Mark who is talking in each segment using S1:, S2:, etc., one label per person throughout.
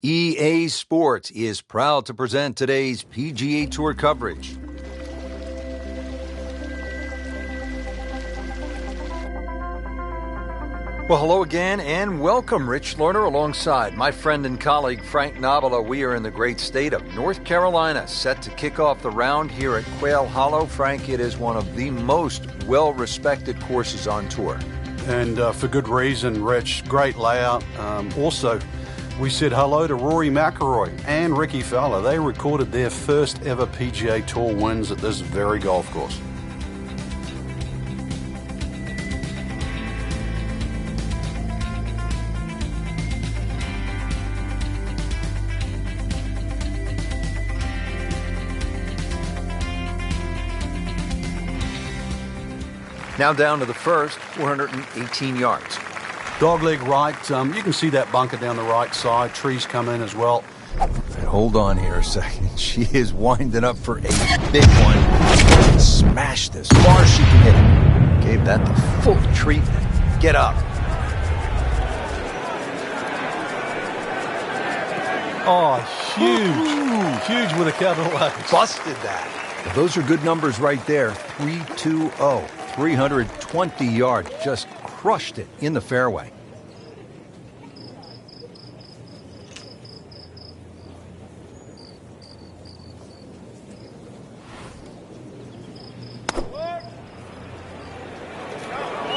S1: EA Sports is proud to present today's PGA Tour coverage. Well, hello again and welcome, Rich Lerner, alongside my friend and colleague Frank Nobila. We are in the great state of North Carolina, set to kick off the round here at Quail Hollow. Frank, it is one of the most well-respected courses on tour.
S2: And for good reason, Rich. Great layout. Also, we said hello to Rory McIlroy and Ricky Fowler. They recorded their first ever PGA Tour wins at this very golf course.
S1: Now down to the first, 418 yards.
S2: Dogleg right, you can see that bunker down the right side. Trees come in as well.
S1: Hold on here a second. She is winding up for a big one. Smashed as far as she can hit it. Gave that the full treatment. Get up.
S2: Oh, huge. Huge with a capital A.
S1: Busted that. Well, those are good numbers right there. 320. 320 yards, just crushed it in the fairway.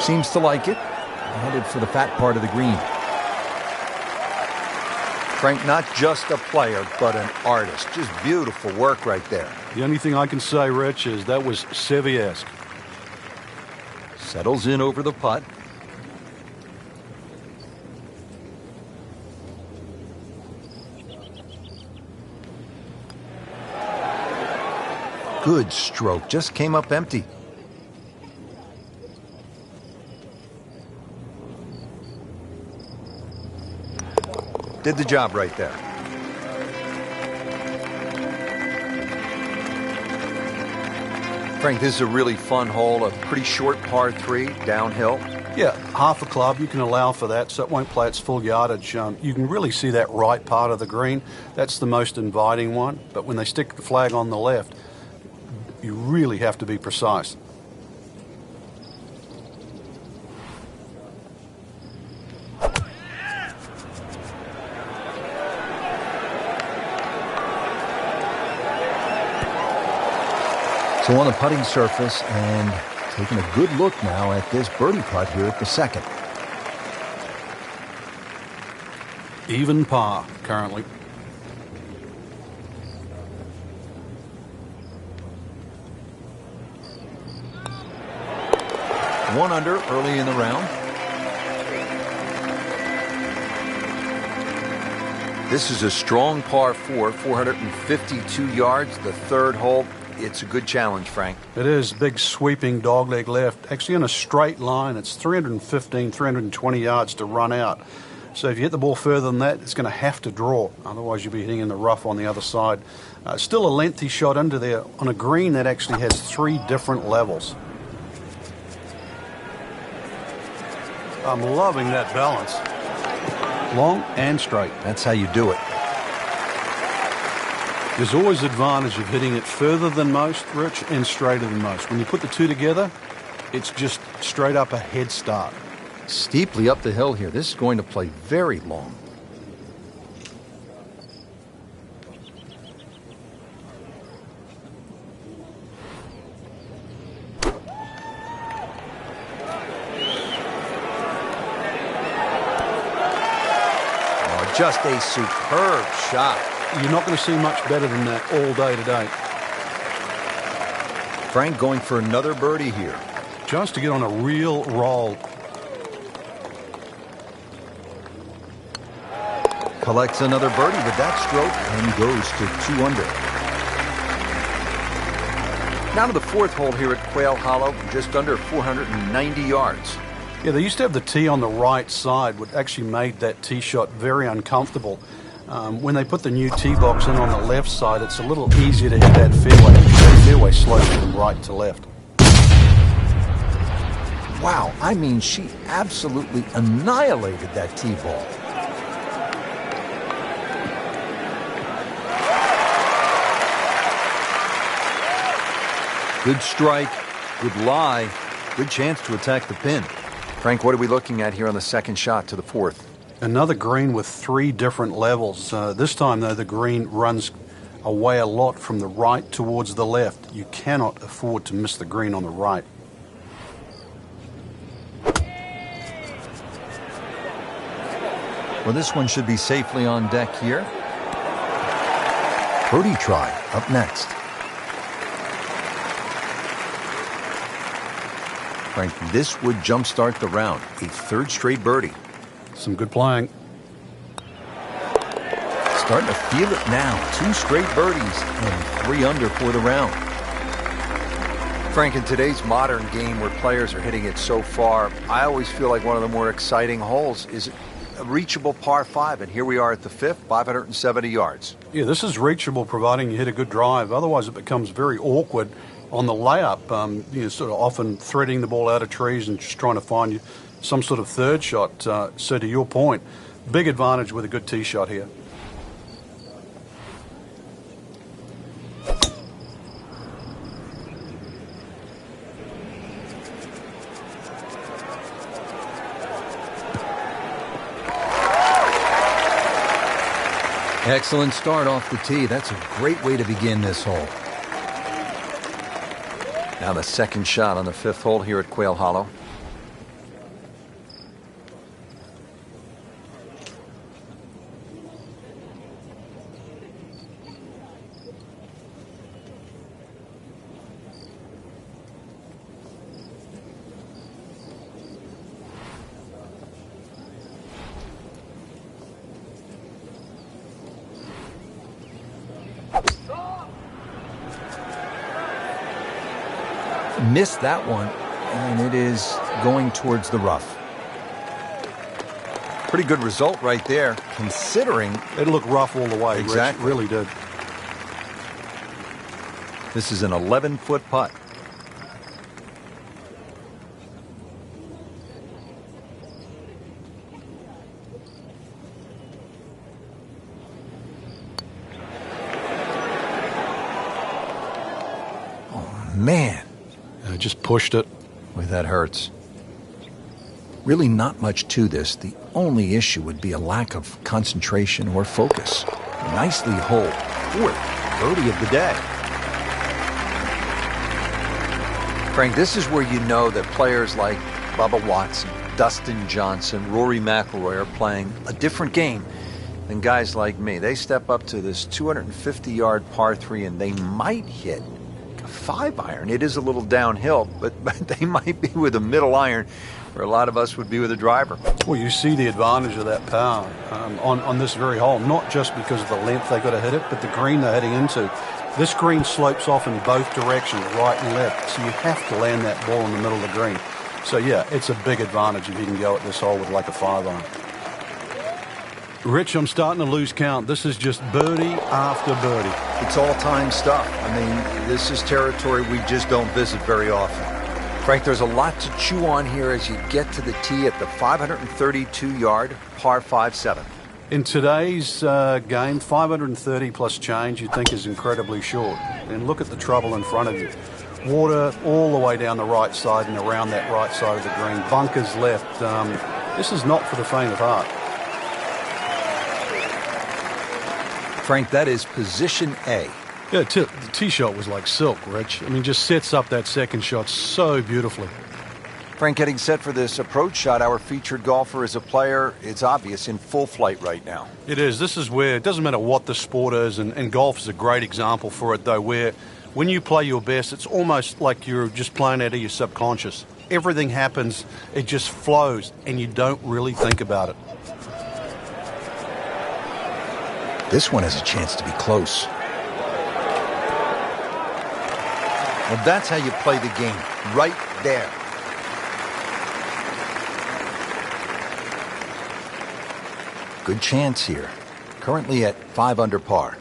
S1: Seems to like it. Headed for the fat part of the green. Frank, not just a player, but an artist. Just beautiful work right there.
S2: The only thing I can say, Rich, is that was Seve-esque.
S1: Settles in over the putt. Good stroke. Just came up empty. Did the job right there. Frank, this is a really fun hole, a pretty short par 3, downhill.
S2: Yeah, half a club, you can allow for that, so it won't play its full yardage. You can really see that right part of the green. That's the most inviting one, but when they stick the flag on the left, you really have to be precise.
S1: So on the putting surface and taking a good look now at this birdie putt here at the second.
S2: Even par currently.
S1: One under early in the round. This is a strong par 4, 452 yards, the third hole. It's a good challenge, Frank.
S2: It is. Big sweeping dogleg left. Actually in a straight line. It's 315, 320 yards to run out. So if you hit the ball further than that, it's going to have to draw. Otherwise you'll be hitting in the rough on the other side. Still a lengthy shot into there on a green that actually has 3 different levels. I'm loving that balance. Long and straight.
S1: That's how you do it.
S2: There's always advantage of hitting it further than most, Rich, and straighter than most. When you put the two together, it's just straight up a head start.
S1: Steeply up the hill here. This is going to play very long. Oh, just a superb shot.
S2: You're not going to see much better than that all day today.
S1: Frank going for another birdie here.
S2: Just to get on a real roll.
S1: Collects another birdie with that stroke and goes to 2 under. Now to the fourth hole here at Quail Hollow, just under 490 yards.
S2: Yeah, they used to have the tee on the right side, which actually made that tee shot very uncomfortable. When they put the new tee box in on the left side, it's a little easier to hit that fairway. That fairway slopes from right to left.
S1: Wow, I mean, she absolutely annihilated that tee ball. Good strike, good lie, good chance to attack the pin. Frank, what are we looking at here on the second shot to the fourth?
S2: Another green with 3 different levels. This time, though, the green runs away a lot from the right towards the left. You cannot afford to miss the green on the right.
S1: Well, this one should be safely on deck here. Birdie try up next. Frank, this would jumpstart the round. A 3rd straight birdie.
S2: Some good playing.
S1: Starting to feel it now. 2 straight birdies and 3 under for the round. Frank, in today's modern game where players are hitting it so far, I always feel like one of the more exciting holes is a reachable par 5, and here we are at the 5th, 570 yards.
S2: Yeah, this is reachable providing you hit a good drive. Otherwise, it becomes very awkward on the layup. Sort of often threading the ball out of trees and just trying to find some sort of third shot. So to your point, big advantage with a good tee shot here.
S1: Excellent start off the tee. That's a great way to begin this hole. Now the second shot on the 5th hole here at Quail Hollow. Missed that one, and it is going towards the rough. Pretty good result right there, considering
S2: it looked rough all the way.
S1: Exactly.
S2: Rich, it really did.
S1: This is an 11-foot putt. Oh, man.
S2: Just pushed it.
S1: Boy, that hurts. Really not much to this. The only issue would be a lack of concentration or focus. Nicely holed. 4th birdie of the day. Frank, this is where you know that players like Bubba Watson, Dustin Johnson, Rory McIlroy are playing a different game than guys like me. They step up to this 250-yard par 3 and they might hit 5-iron. It is a little downhill, but they might be with a middle iron where a lot of us would be with a driver.
S2: Well, you see the advantage of that power on this very hole, not just because of the length they got to hit it, but the green they're heading into. This green slopes off in both directions, right and left, so you have to land that ball in the middle of the green. So, yeah, it's a big advantage if you can go at this hole with like a 5-iron. Rich, I'm starting to lose count. This is just birdie after birdie.
S1: It's all-time stuff. I mean, this is territory we just don't visit very often. Frank, there's a lot to chew on here as you get to the tee at the 532-yard par 5-7.
S2: In today's game, 530 plus change you'd think is incredibly short. And look at the trouble in front of you. Water all the way down the right side and around that right side of the green. Bunkers left. This is not for the faint of heart.
S1: Frank, that is position A.
S2: Yeah, the tee shot was like silk, Rich. I mean, just sets up that second shot so beautifully.
S1: Frank, getting set for this approach shot, our featured golfer is a player, it's obvious, in full flight right now.
S2: It is. This is where it doesn't matter what the sport is, and golf is a great example for it, though, where when you play your best, it's almost like you're just playing out of your subconscious. Everything happens, it just flows, and you don't really think about it.
S1: This one has a chance to be close. Well, that's how you play the game, right there. Good chance here. Currently at 5 under par.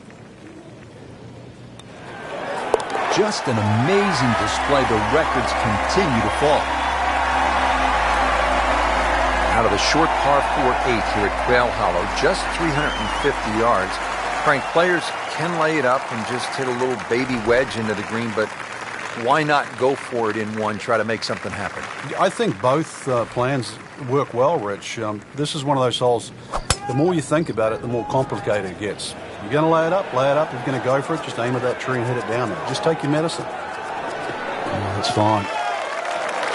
S1: Just an amazing display. The records continue to fall. Out of the short par 4-8 here at Quail Hollow, just 350 yards. Frank, players can lay it up and just hit a little baby wedge into the green, but why not go for it in one, try to make something happen?
S2: I think both plans work well, Rich. This is one of those holes, the more you think about it, the more complicated it gets. You're going to lay it up. If you're going to go for it, just aim at that tree and hit it down there. Just take your medicine. That's fine.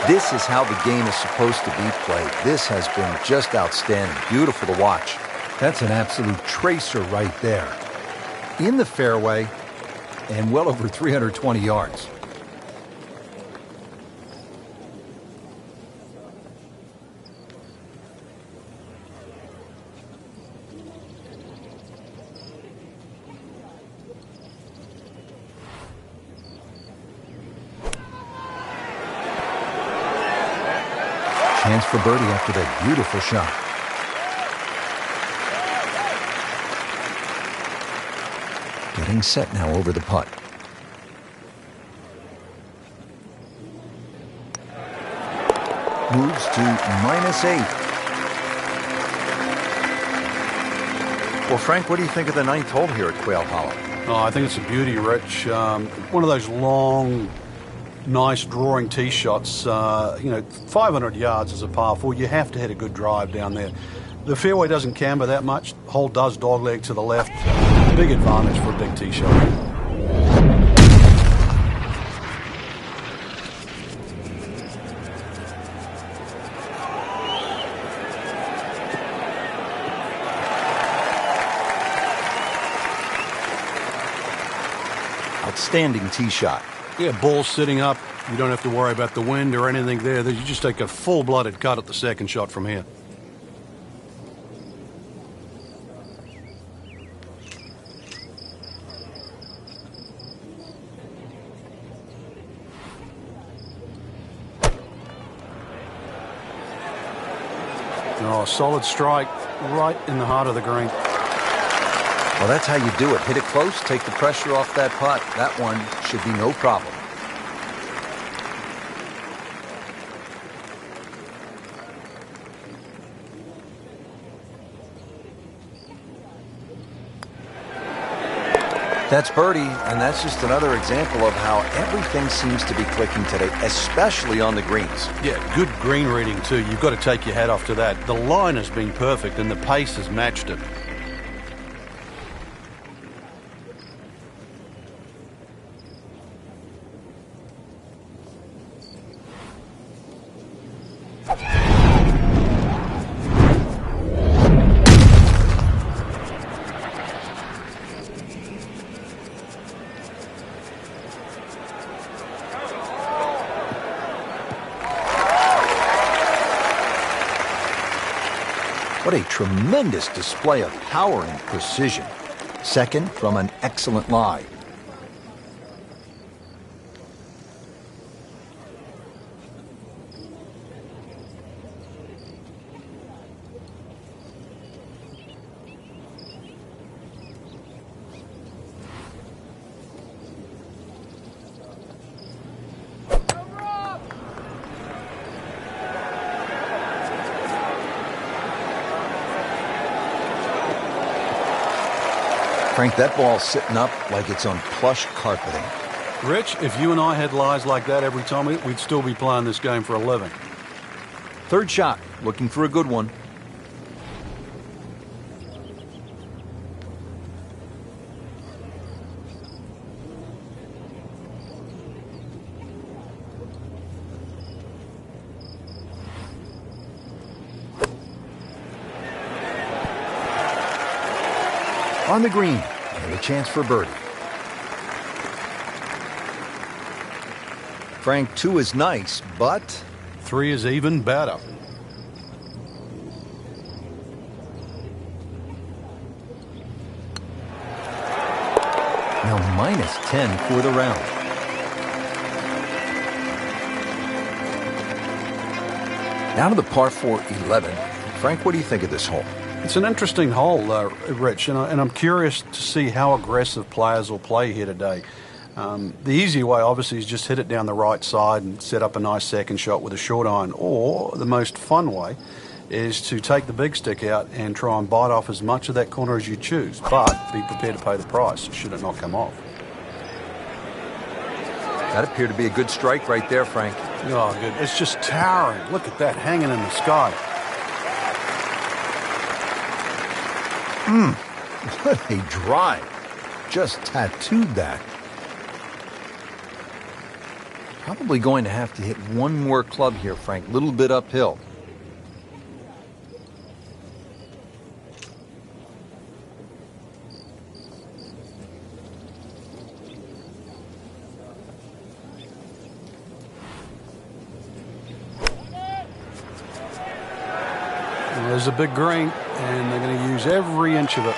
S1: This is how the game is supposed to be played. This has been just outstanding. Beautiful to watch. That's an absolute tracer right there. In the fairway and well over 320 yards. Chance for birdie after that beautiful shot. Getting set now over the putt. Moves to -8. Well, Frank, what do you think of the 9th hole here at Quail Hollow?
S2: Oh, I think it's a beauty, Rich. One of those long, nice drawing tee shots. 500 yards is a par 4. You have to hit a good drive down there. The fairway doesn't camber that much. Hole does dogleg to the left. Big advantage for a big tee shot.
S1: Outstanding tee shot.
S2: Yeah, ball sitting up. You don't have to worry about the wind or anything there. You just take a full-blooded cut at the second shot from here. Oh, solid strike right in the heart of the green.
S1: Well, that's how you do it. Hit it close, take the pressure off that putt. That one should be no problem. That's birdie, and that's just another example of how everything seems to be clicking today, especially on the greens.
S2: Yeah, good green reading too. You've got to take your hat off to that. The line has been perfect and the pace has matched it.
S1: What a tremendous display of power and precision. Second from an excellent lie. Frank, that ball's sitting up like it's on plush carpeting.
S2: Rich, if you and I had lies like that every time, we'd still be playing this game for a living.
S1: Third shot, looking for a good one. On the green, and a chance for birdie. Frank, 2 is nice, but
S2: 3 is even better.
S1: Now -10 for the round. Now to the par 4 11. Frank, what do you think of this hole?
S2: It's an interesting hole, Rich, and I'm curious to see how aggressive players will play here today. The easy way, obviously, is just hit it down the right side and set up a nice second shot with a short iron. Or the most fun way is to take the big stick out and try and bite off as much of that corner as you choose, but be prepared to pay the price should it not come off.
S1: That appeared to be a good strike right there, Frank.
S2: Oh, good. It's just towering. Look at that hanging in the sky.
S1: What a drive. Just tattooed that. Probably going to have to hit one more club here, Frank. Little bit uphill.
S2: There's a big green, and they're going to use every inch of it.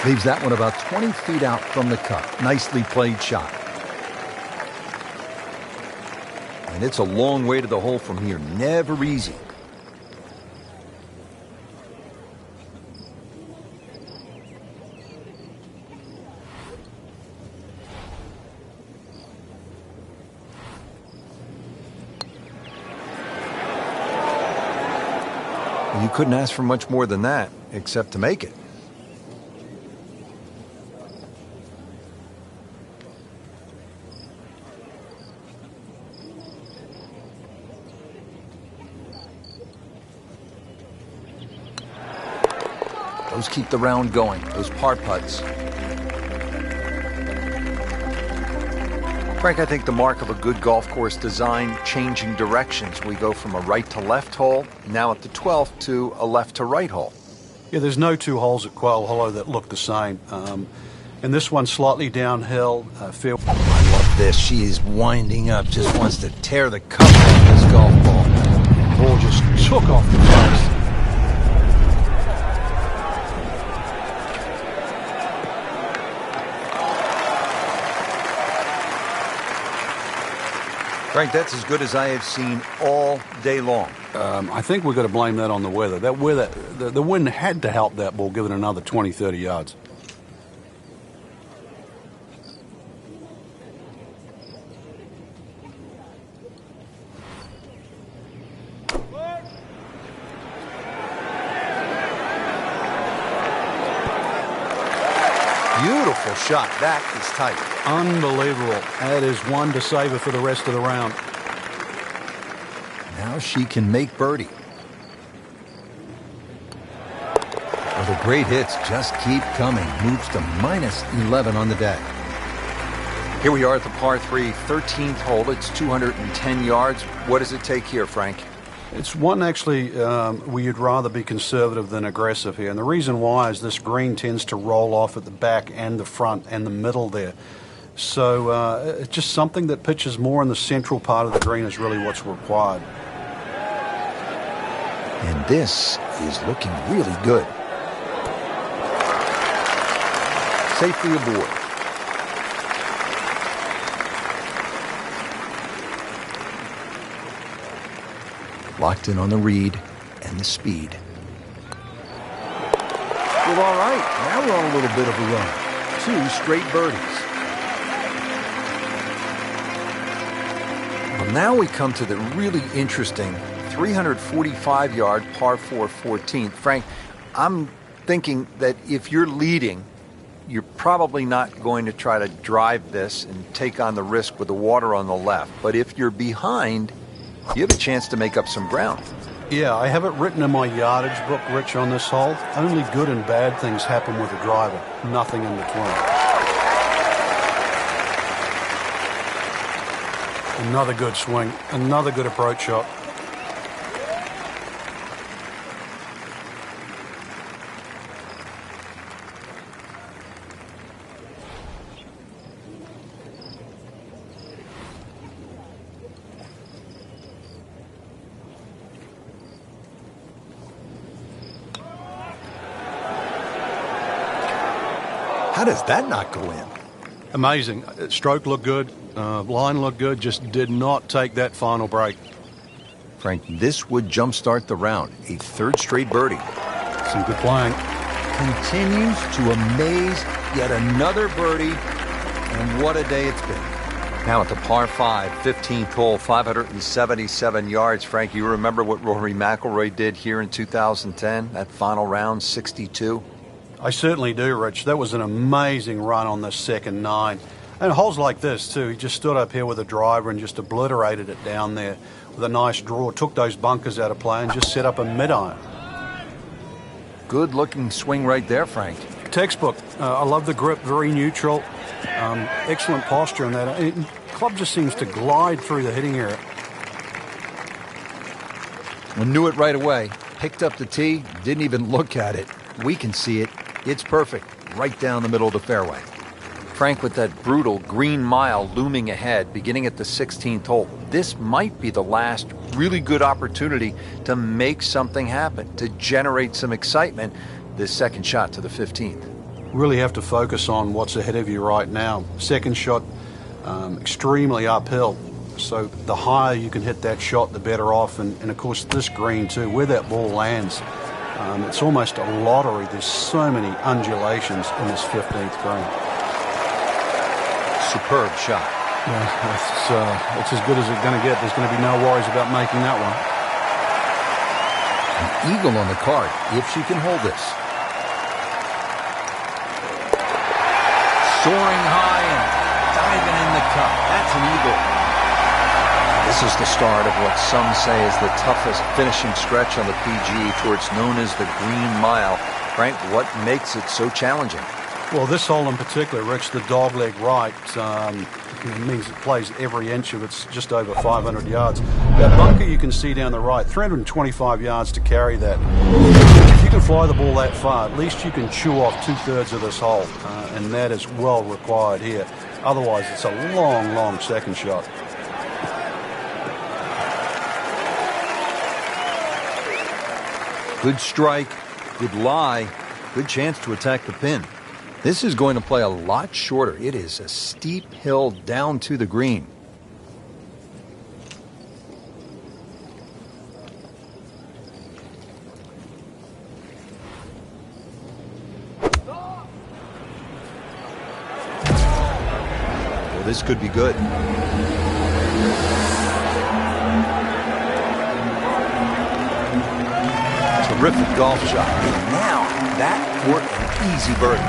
S1: Leaves that one about 20 feet out from the cup. Nicely played shot. And it's a long way to the hole from here. Never easy. You couldn't ask for much more than that, except to make it. Those keep the round going, those par putts. Frank, I think the mark of a good golf course design, changing directions. We go from a right to left hole, now at the 12th, to a left to right hole.
S2: Yeah, there's no two holes at Quail Hollow that look the same. And this one's slightly downhill.
S1: I love this. She is winding up, just wants to tear the cup off this golf ball. The ball just took off the place. Frank, that's as good as I have seen all day long.
S2: I think we've got to blame that on the weather. That weather, the wind had to help that ball give it another 20, 30 yards.
S1: Beautiful shot. That is tight.
S2: Unbelievable. That is one to savor for the rest of the round.
S1: Now she can make birdie. Well, the great hits just keep coming. Moves to minus 11 on the day. Here we are at the par 3, 13th hole. It's 210 yards. What does it take here, Frank?
S2: It's one actually where you'd rather be conservative than aggressive here. And the reason why is this green tends to roll off at the back and the front and the middle there. So it's just something that pitches more in the central part of the green is really what's required.
S1: And this is looking really good. Safely aboard. Locked in on the read and the speed. Well, all right. Now we're on a little bit of a run. 2 straight birdies. Well, now we come to the really interesting 345-yard par 4 14th. Frank, I'm thinking that if you're leading, you're probably not going to try to drive this and take on the risk with the water on the left. But if you're behind, you have a chance to make up some ground.
S2: Yeah, I have it written in my yardage book, Rich, on this hole. Only good and bad things happen with a driver. Nothing in between. Another good swing. Another good approach shot.
S1: How does that not go in?
S2: Amazing. Stroke looked good. Line looked good. Just did not take that final break.
S1: Frank, this would jumpstart the round. A 3rd straight birdie.
S2: Some good playing.
S1: Continues to amaze. Yet another birdie. And what a day it's been. Now at the par 5, 15th hole, 577 yards. Frank, you remember what Rory McIlroy did here in 2010? That final round, 62?
S2: I certainly do, Rich. That was an amazing run on the second 9. And holes like this, too. He just stood up here with a driver and just obliterated it down there with a nice draw. Took those bunkers out of play and just set up a mid-iron.
S1: Good-looking swing right there, Frank.
S2: Textbook. I love the grip, very neutral. Excellent posture in that. Club just seems to glide through the hitting area.
S1: We knew it right away. Picked up the tee, didn't even look at it. We can see it. It's perfect. Right down the middle of the fairway. Frank, with that brutal green mile looming ahead, beginning at the 16th hole, this might be the last really good opportunity to make something happen, to generate some excitement, this second shot to the 15th.
S2: Really have to focus on what's ahead of you right now. Second shot, extremely uphill. So the higher you can hit that shot, the better off. And of course, this green too, where that ball lands, it's almost a lottery. There's so many undulations in this 15th green.
S1: Superb shot.
S2: Yeah, it's as good as it's going to get. There's going to be no worries about making that one.
S1: An eagle on the card, if she can hold this. Soaring high and diving in the cup. That's an eagle. This is the start of what some say is the toughest finishing stretch on the PGA Tour. It's known as the Green Mile. Frank, what makes it so challenging?
S2: Well, this hole in particular, Rich, the dogleg right, it means it plays every inch of it's just over 500 yards. That bunker you can see down the right, 325 yards to carry that. If you can fly the ball that far, at least you can chew off 2/3 of this hole, and that is well required here. Otherwise, it's a long, long second shot.
S1: Good strike, good lie, good chance to attack the pin. This is going to play a lot shorter. It is a steep hill down to the green. Well, this could be good. Terrific golf shot. And now that for an easy birdie.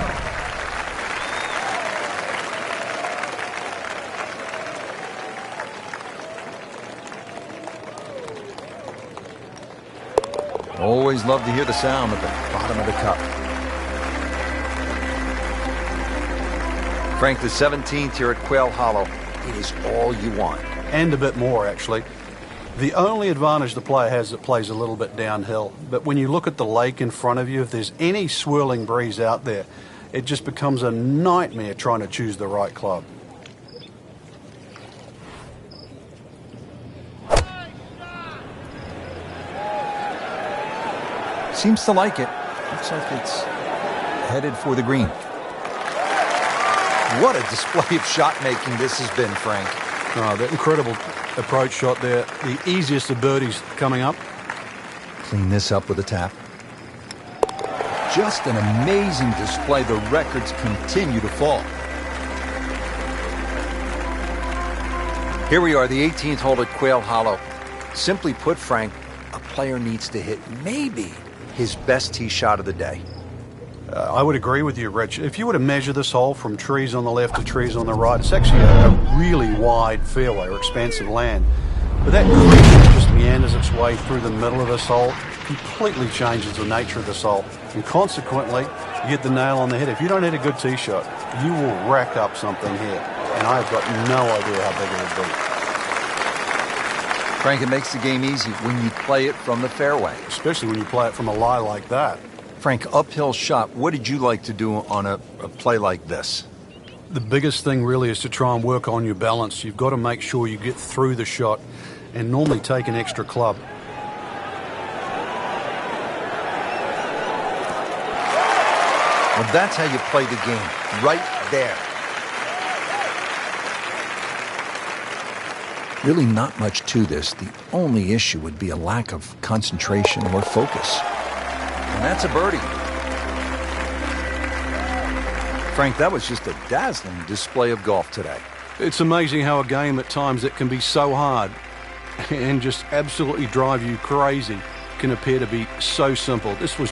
S1: Always love to hear the sound at the bottom of the cup. Frank, the 17th here at Quail Hollow. It is all you want.
S2: And a bit more, actually. The only advantage the player has is it plays a little bit downhill. But when you look at the lake in front of you, if there's any swirling breeze out there, it just becomes a nightmare trying to choose the right club.
S1: Seems to like it. Looks like it's headed for the green. What a display of shot making this has been, Frank.
S2: Oh, that incredible approach shot there. The easiest of birdies coming up.
S1: Clean this up with a tap. Just an amazing display. The records continue to fall. Here we are, the 18th hole at Quail Hollow. Simply put, Frank, a player needs to hit maybe his best tee shot of the day.
S2: I would agree with you, Rich. If you were to measure this hole from trees on the left to trees on the right, it's actually a really wide fairway or expansive land. But that creek just meanders its way through the middle of this hole, completely changes the nature of this hole. And consequently, you hit the nail on the head. If you don't hit a good tee shot, you will rack up something here. And I've got no idea how big it will be.
S1: Frank, it makes the game easy when you play it from the fairway.
S2: Especially when you play it from a lie like that.
S1: Frank, uphill shot, what did you like to do on a play like this?
S2: The biggest thing really is to try and work on your balance. You've got to make sure you get through the shot and normally take an extra club.
S1: Well, that's how you play the game, right there. Really not much to this. The only issue would be a lack of concentration or focus. And that's a birdie. Frank, that was just a dazzling display of golf today.
S2: It's amazing how a game at times that can be so hard and just absolutely drive you crazy can appear to be so simple. This was